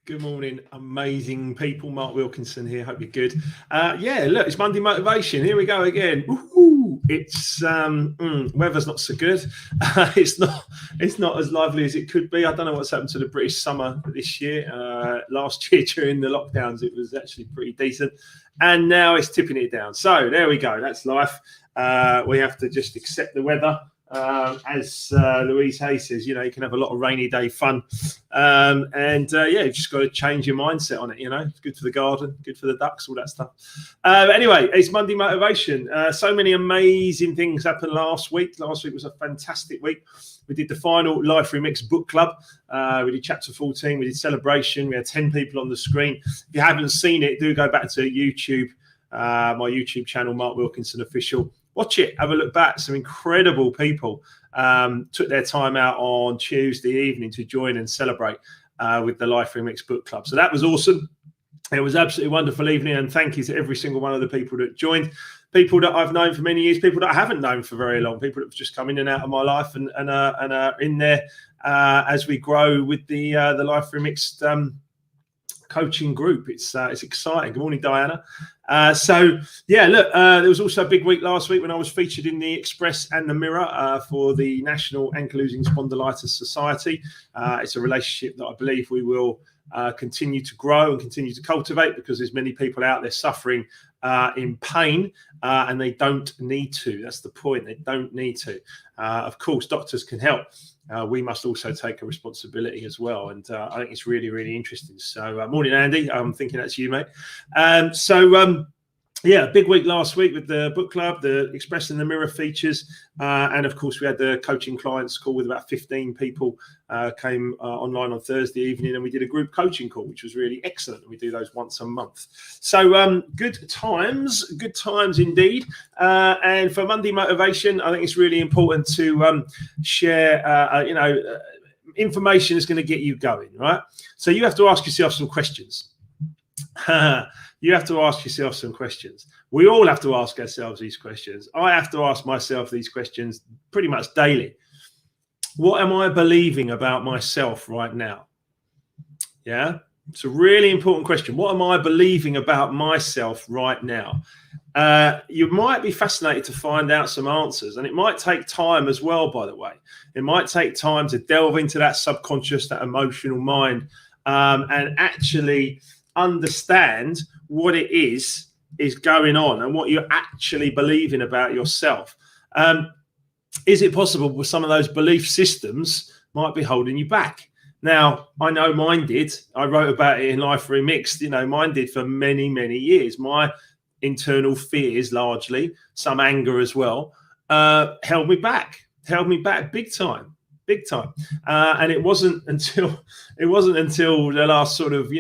Good morning, amazing people. Mark Wilkinson here. Hope you're good. Yeah, look, it's Monday motivation. Here we go again. Woo-hoo. It's weather's not so good. It's not as lively as it could be. I don't know what's happened to the British summer this year. Last year during the lockdowns, it was actually pretty decent, and now it's tipping it down. So there we go. That's life. We have to just accept the weather. As Louise Hay says, you can have a lot of rainy day fun, and you've just got to change your mindset on it. It's good for the garden, good for the ducks, all that stuff. Anyway, it's Monday motivation. So many amazing things happened last week. Last week was a fantastic week. We did the final Life Remixed book club. We did chapter 14. We did celebration. We had 10 people on the screen. If you haven't seen it, do go back to YouTube, my YouTube channel, Mark Wilkinson Official. Watch it, have a look back. Some incredible people took their time out on Tuesday evening to join and celebrate with the Life Remixed Book Club. So that was awesome. It was absolutely wonderful evening, and thank you to every single one of the people that joined. People that I've known for many years, people that I haven't known for very long, people that have just come in and out of my life and are in there as we grow with the Life Remixed coaching group. It's exciting. Good morning, Diana. There was also a big week last week when I was featured in the Express and the Mirror for the National Ankylosing Spondylitis Society. It's a relationship that I believe we will continue to grow and continue to cultivate, because there's many people out there suffering in pain, and they don't need to. That's the point. They don't need to. Of course, doctors can help. We must also take a responsibility as well. And I think it's really, really interesting. So morning, Andy. I'm thinking that's you, mate. Big week last week with the book club, the Express and the Mirror features. And of course, we had the coaching clients call with about 15 people came online on Thursday evening, and we did a group coaching call, which was really excellent. We do those once a month. So good times indeed. And for Monday motivation, I think it's really important to share, information is going to get you going, right? So you have to ask yourself some questions. You have to ask yourself some questions. We all have to ask ourselves these questions. I have to ask myself these questions pretty much daily. What am I believing about myself right now? Yeah, it's a really important question. What am I believing about myself right now? You might be fascinated to find out some answers, and it might take time as well, by the way. It might take time to delve into that subconscious, that emotional mind, and actually understand what it is going on and what you're actually believing about yourself. Is it possible with some of those belief systems might be holding you back? Now, I know mine did. I wrote about it in Life Remixed. Mine did for many, many years. My internal fears, largely, some anger as well, held me back big time. And it wasn't until the last sort of,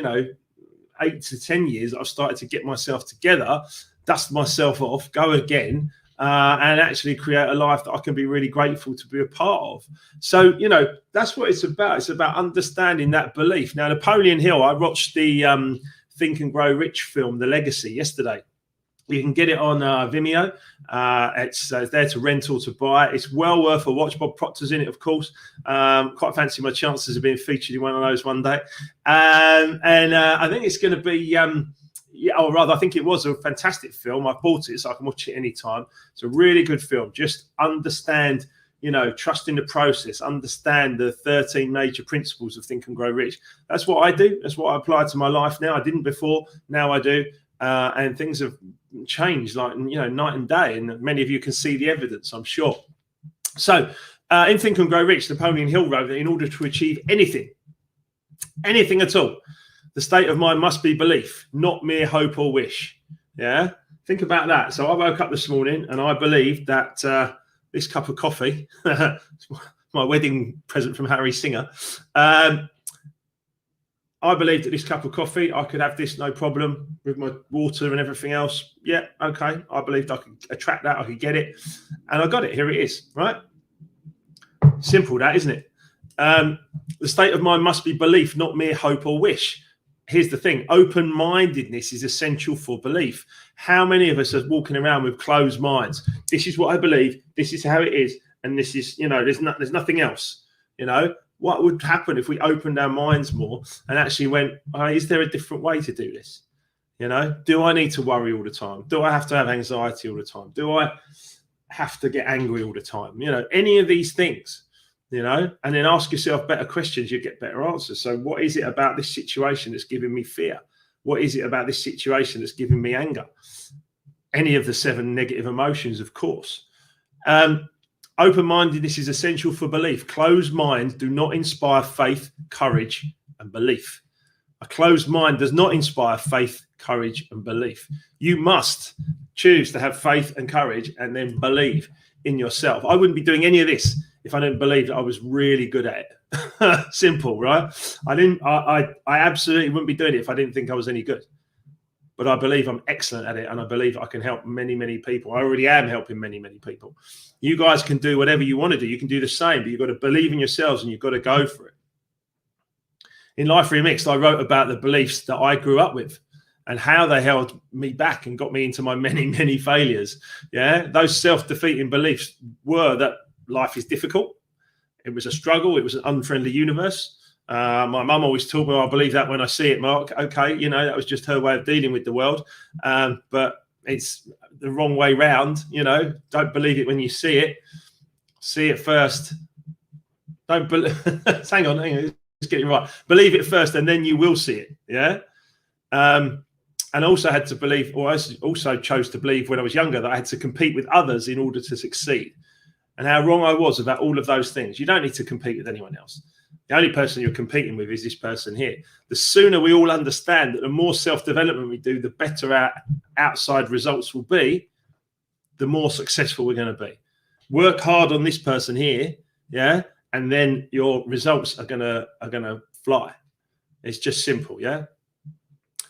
8 to 10 years, I've started to get myself together, dust myself off, go again, and actually create a life that I can be really grateful to be a part of. So, that's what it's about. It's about understanding that belief. Now, Napoleon Hill, I watched the Think and Grow Rich film, The Legacy, yesterday. You can get it on Vimeo. It's there to rent or to buy. It's well worth a watch. Bob Proctor's in it, of course. Quite fancy my chances of being featured in one of those one day. I think it's going to be, I think it was a fantastic film. I bought it so I can watch it anytime. It's a really good film. Just understand, trust in the process. Understand the 13 major principles of Think and Grow Rich. That's what I do. That's what I apply to my life now. I didn't before. Now I do. And things have changed like, night and day. And many of you can see the evidence, I'm sure. So in Think and Grow Rich, Napoleon Hill wrote that in order to achieve anything at all, the state of mind must be belief, not mere hope or wish. Yeah. Think about that. So I woke up this morning and I believed that this cup of coffee, my wedding present from Harry Singer, I believed that this cup of coffee, I could have this no problem with my water and everything else. Yeah, okay. I believed I could attract that. I could get it. And I got it. Here it is, right? Simple, that, isn't it? The state of mind must be belief, not mere hope or wish. Here's the thing. Open-mindedness is essential for belief. How many of us are walking around with closed minds? This is what I believe. This is how it is. And this is, there's nothing else. What would happen if we opened our minds more and actually went, is there a different way to do this? You know, do I need to worry all the time? Do I have to have anxiety all the time? Do I have to get angry all the time? You know, any of these things, you know, and then ask yourself better questions, you get better answers. So what is it about this situation that's giving me fear? What is it about this situation that's giving me anger? Any of the 7 negative emotions, of course. Open-mindedness is essential for belief. Closed minds do not inspire faith, courage, and belief. A closed mind does not inspire faith, courage, and belief. You must choose to have faith and courage and then believe in yourself. I wouldn't be doing any of this if I didn't believe that I was really good at it. Simple, right? I absolutely wouldn't be doing it if I didn't think I was any good. But I believe I'm excellent at it, and I believe I can help many, many people. I already am helping many, many people. You guys can do whatever you want to do. You can do the same, but you've got to believe in yourselves and you've got to go for it. In Life Remixed, I wrote about the beliefs that I grew up with and how they held me back and got me into my many, many failures. Yeah, those self-defeating beliefs were that life is difficult. It was a struggle. It was an unfriendly universe. My mum always told me, I believe that when I see it, Mark. Okay, you know, that was just her way of dealing with the world. But it's the wrong way round. You know, don't believe it when you see it. See it first. Don't believe. hang on. Let's get it right. Believe it first, and then you will see it. Yeah. And also had to believe, or I also chose to believe when I was younger that I had to compete with others in order to succeed. And how wrong I was about all of those things. You don't need to compete with anyone else. The only person you're competing with is this person here. The sooner we all understand that the more self-development we do, the better our outside results will be, the more successful we're going to be. Work hard on this person here, yeah, and then your results are gonna fly. It's just simple, yeah.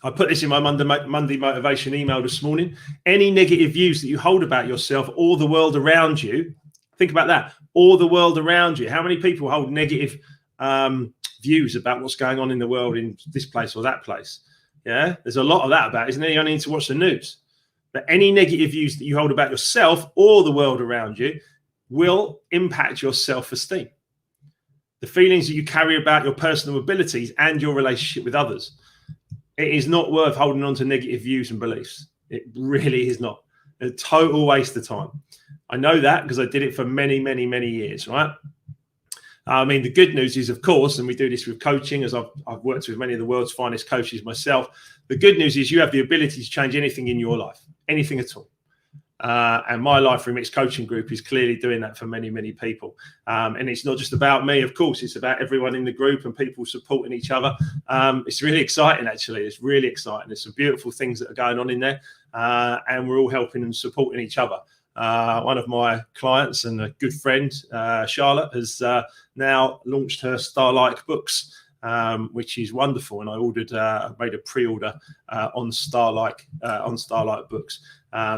I put this in my Monday motivation email this morning. Any negative views that you hold about yourself or the world around you, think about that, or the world around you. How many people hold negative views about what's going on in the world in this place or that place? Yeah, there's a lot of that about, isn't there? You only need to watch the news. But any negative views that you hold about yourself or the world around you will impact your self-esteem. The feelings that you carry about your personal abilities and your relationship with others. It is not worth holding on to negative views and beliefs. It really is not. A total waste of time. I know that because I did it for many, many, many years, right? I mean, the good news is, of course, and we do this with coaching, as I've worked with many of the world's finest coaches myself. The good news is you have the ability to change anything in your life, anything at all. And my Life Remixed Coaching group is clearly doing that for many, many people. And it's not just about me, of course, it's about everyone in the group and people supporting each other. It's really exciting, actually. It's really exciting. There's some beautiful things that are going on in there, and we're all helping and supporting each other. One of my clients and a good friend, Charlotte, has now launched her Starlight books, which is wonderful. And I made a pre-order on Starlight books.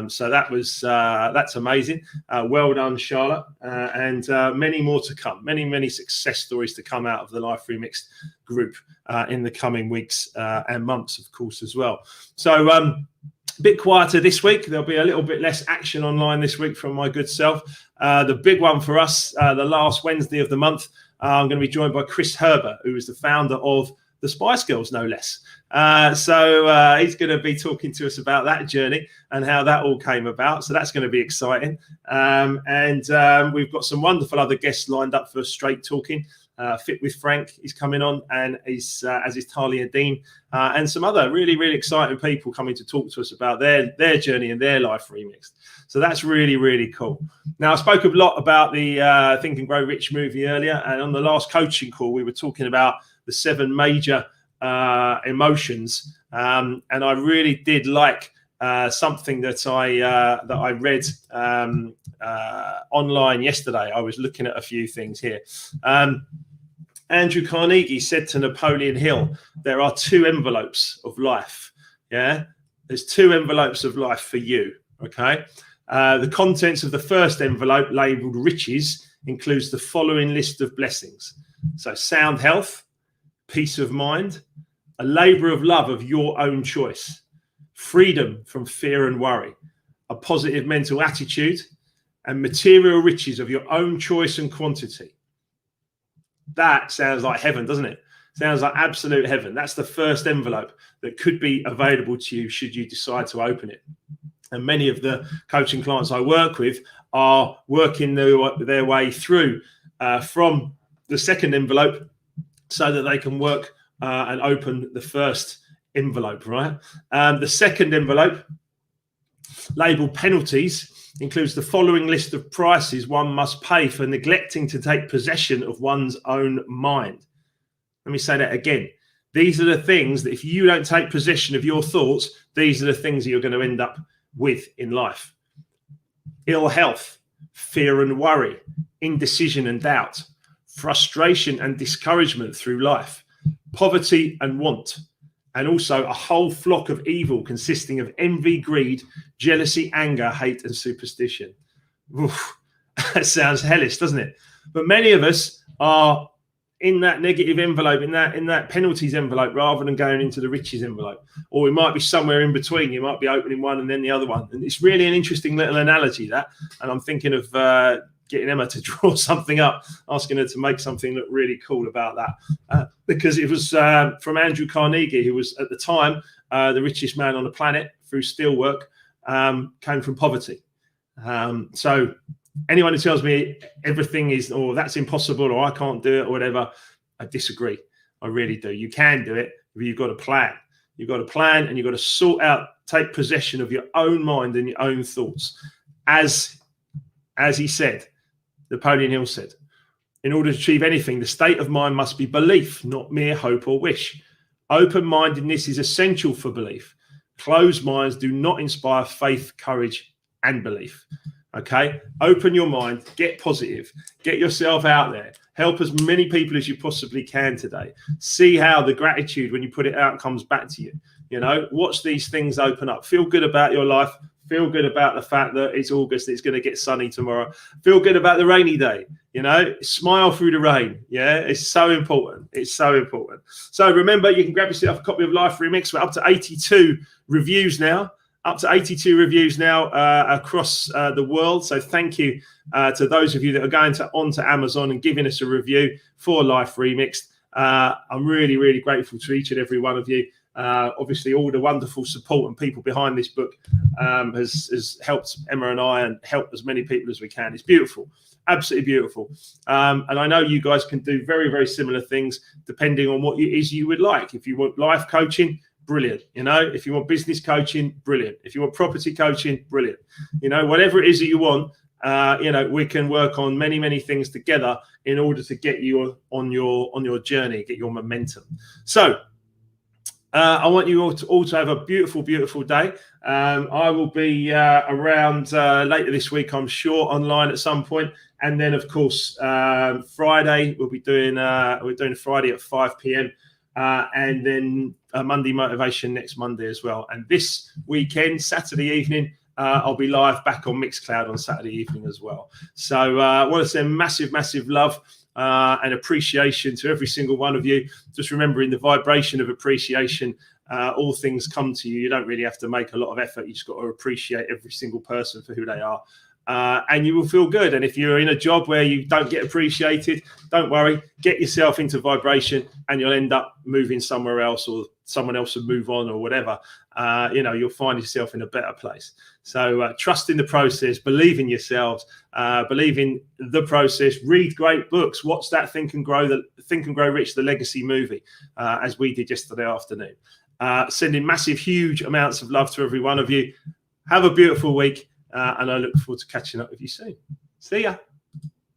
So that's amazing. Well done, Charlotte, and many more to come. Many, many success stories to come out of the Life Remixed group in the coming weeks and months, of course, as well. So a bit quieter this week. There'll be a little bit less action online this week from my good self. The big one for us, the last Wednesday of the month, I'm going to be joined by Chris Herbert, who is the founder of the Spice Girls, no less. So he's going to be talking to us about that journey and how that all came about. So that's going to be exciting. And we've got some wonderful other guests lined up for straight talking. Fit with Frank is coming on, and as is Talia Dean, and some other really, really exciting people coming to talk to us about their journey and their Life Remixed. So that's really, really cool. Now, I spoke a lot about the Think and Grow Rich movie earlier, and on the last coaching call, we were talking about the 7 major emotions, and I really did like something that I read online yesterday. I was looking at a few things here. Andrew Carnegie said to Napoleon Hill, there are 2 envelopes of life. Yeah, there's 2 envelopes of life for you. Okay. The contents of the first envelope, labeled riches, includes the following list of blessings. So sound health, peace of mind, a labor of love of your own choice, freedom from fear and worry, a positive mental attitude, and material riches of your own choice and quantity. That sounds like heaven, doesn't it? Sounds like absolute heaven. That's the first envelope that could be available to you should you decide to open it. And many of the coaching clients I work with are working their way through from the second envelope so that they can work and open the first envelope, right? The second envelope, labeled penalties, includes the following list of prices one must pay for neglecting to take possession of one's own mind. Let me say that again. These are the things that if you don't take possession of your thoughts, these are the things that you're going to end up with in life. Ill health, fear and worry, indecision and doubt, frustration and discouragement through life, poverty and want, and also a whole flock of evil consisting of envy, greed, jealousy, anger, hate, and superstition. Oof, that sounds hellish, doesn't it? But many of us are in that negative envelope, in that penalties envelope, rather than going into the riches envelope. Or we might be somewhere in between. You might be opening one and then the other one. And it's really an interesting little analogy, that. And I'm thinking of getting Emma to draw something up, asking her to make something look really cool about that. Because it was from Andrew Carnegie, who was at the time the richest man on the planet through steelwork, came from poverty. So anyone who tells me everything is, or that's impossible, or I can't do it, or whatever, I disagree. I really do. You can do it, but you've got a plan. You've got a plan, and you've got to sort out, take possession of your own mind and your own thoughts. As he said, Napoleon Hill said, in order to achieve anything, the state of mind must be belief, not mere hope or wish. Open-mindedness is essential for belief. Closed minds do not inspire faith, courage, and belief. Okay, open your mind, get positive, get yourself out there, help as many people as you possibly can today. See how the gratitude, when you put it out, comes back to you. You know, watch these things open up. Feel good about your life. Feel good about the fact that it's August, it's going to get sunny tomorrow. Feel good about the rainy day. You know, smile through the rain. Yeah, it's so important. It's so important. So remember, you can grab yourself a copy of Life Remixed. We're up to 82 reviews now. Across the world. So thank you to those of you that are going onto Amazon and giving us a review for Life Remixed. I'm really, really grateful to each and every one of you. Obviously, all the wonderful support and people behind this book has helped Emma and I, and helped as many people as we can. It's beautiful, absolutely beautiful. And I know you guys can do very, very similar things depending on what it is you would like. If you want life coaching, brilliant. You know, if you want business coaching, brilliant. If you want property coaching, brilliant. You know, whatever it is that you want, you know, we can work on many, many things together in order to get you on your journey, get your momentum. So I want you all to have a beautiful, beautiful day. I will be around later this week, I'm sure, online at some point. And then, of course, Friday, we're doing Friday at 5 p.m. And then Monday Motivation next Monday as well. And this weekend, Saturday evening, I'll be live back on Mixcloud on Saturday evening as well. So I want to send massive, massive love and appreciation to every single one of you. Just remembering the vibration of appreciation. All things come to you. You don't really have to make a lot of effort. You just got to appreciate every single person for who they are. And you will feel good. And if you're in a job where you don't get appreciated, don't worry. Get yourself into vibration and you'll end up moving somewhere else, or someone else will move on, or whatever. You know, you'll find yourself in a better place. So trust in the process, believe in yourselves, believe in the process, read great books, watch that Think and Grow Rich, the Legacy movie, as we did yesterday afternoon. Sending massive, huge amounts of love to every one of you. Have a beautiful week. And I look forward to catching up with you soon. See ya.